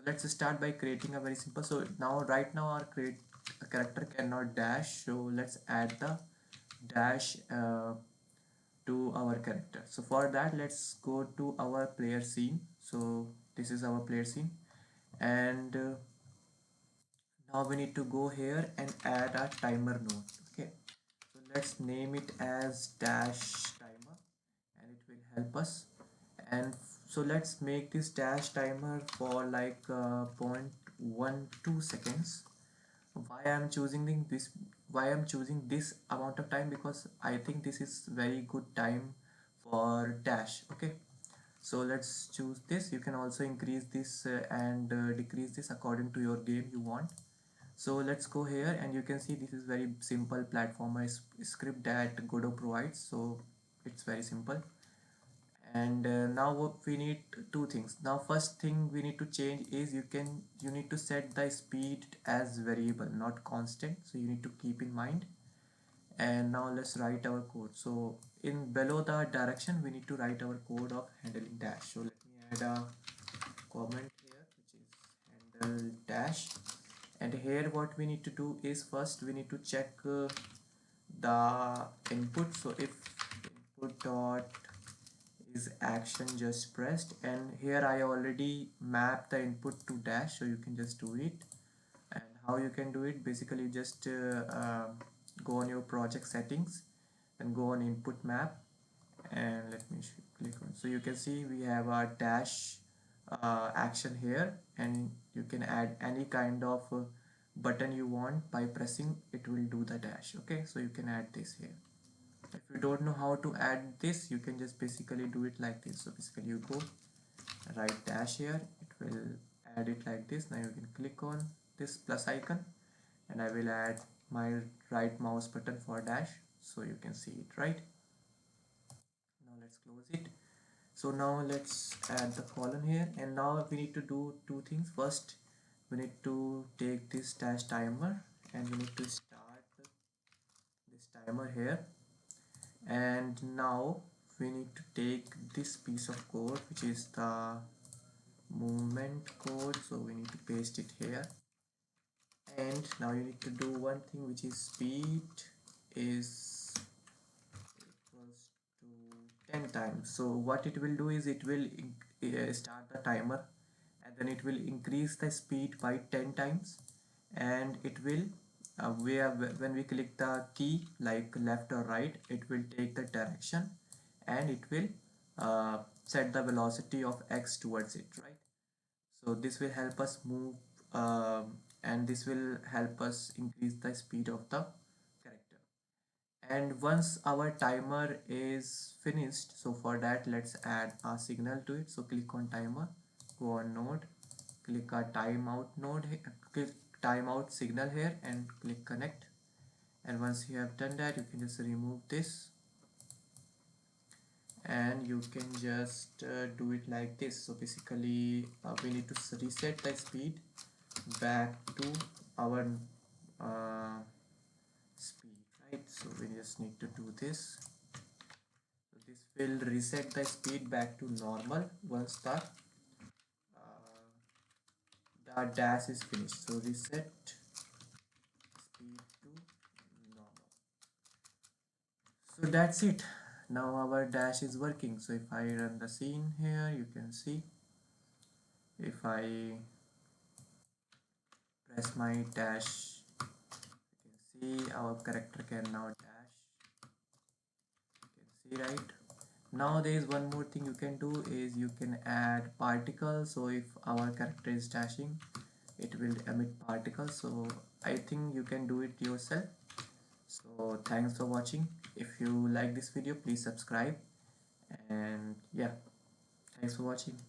So let's start by creating a very simple. So now right now our create a character cannot dash, so let's add the dash to our character. So for that, let's go to our player scene. So this is our player scene, and now we need to go here and add a timer node. Okay, so let's name it as dash timer, and it will help us. And so let's make this dash timer for like 0.12 seconds. Why I'm choosing this, why I'm choosing this amount of time, because I think this is very good time for dash. Okay, so let's choose this. You can also increase this and decrease this according to your game you want. So let's go here, and you can see this is very simple platformer script that Godot provides. So it's very simple. And now we need two things. Now first thing we need to change is you need to set the speed as variable, not constant, so you need to keep in mind. And now let's write our code. So in below the direction we need to write our code of handling dash. So let me add a comment here, which is handle dash. And here what we need to do is first we need to check the input. So if input dot is action just pressed, and here I already mapped the input to dash, so you can just do it. And how you can do it, basically just go on your project settings and go on input map, and let me click on. So you can see we have a dash action here, and you can add any kind of button you want. By pressing it will do the dash. Okay, so you can add this here. If you don't know how to add this, you can just basically do it like this. So basically you go write dash here, it will add it like this. Now you can click on this plus icon, and I will add my right mouse button for dash, so you can see it, right? Now let's close it. So now let's add the column here, and now we need to do two things. First we need to take this dash timer, and we need to start this timer here. And now we need to take this piece of code, which is the movement code, so we need to paste it here. And now you need to do one thing, which is speed is equals to 10 times. So what it will do is it will start the timer, and then it will increase the speed by 10 times, and it will when we click the key like left or right, it will take the direction, and it will set the velocity of x towards it, right? So this will help us move, and this will help us increase the speed of the character. And once our timer is finished, so for that let's add a signal to it. So click on timer, go on node, click a timeout node, click timeout signal here, and click connect. And once you have done that, you can just remove this, and you can just do it like this. So basically we need to reset the speed back to our uh, speed, right? So we just need to do this. So this will reset the speed back to normal once the dash is finished. So reset speed to normal. So that's it. Now our dash is working. So if I run the scene here, you can see if I press my dash, you can see our character can now dash. You can see, right? Now there is one more thing you can do, is you can add particles. So if our character is dashing, it will emit particles. So I think you can do it yourself. So thanks for watching. If you like this video, please subscribe, and yeah, thanks for watching.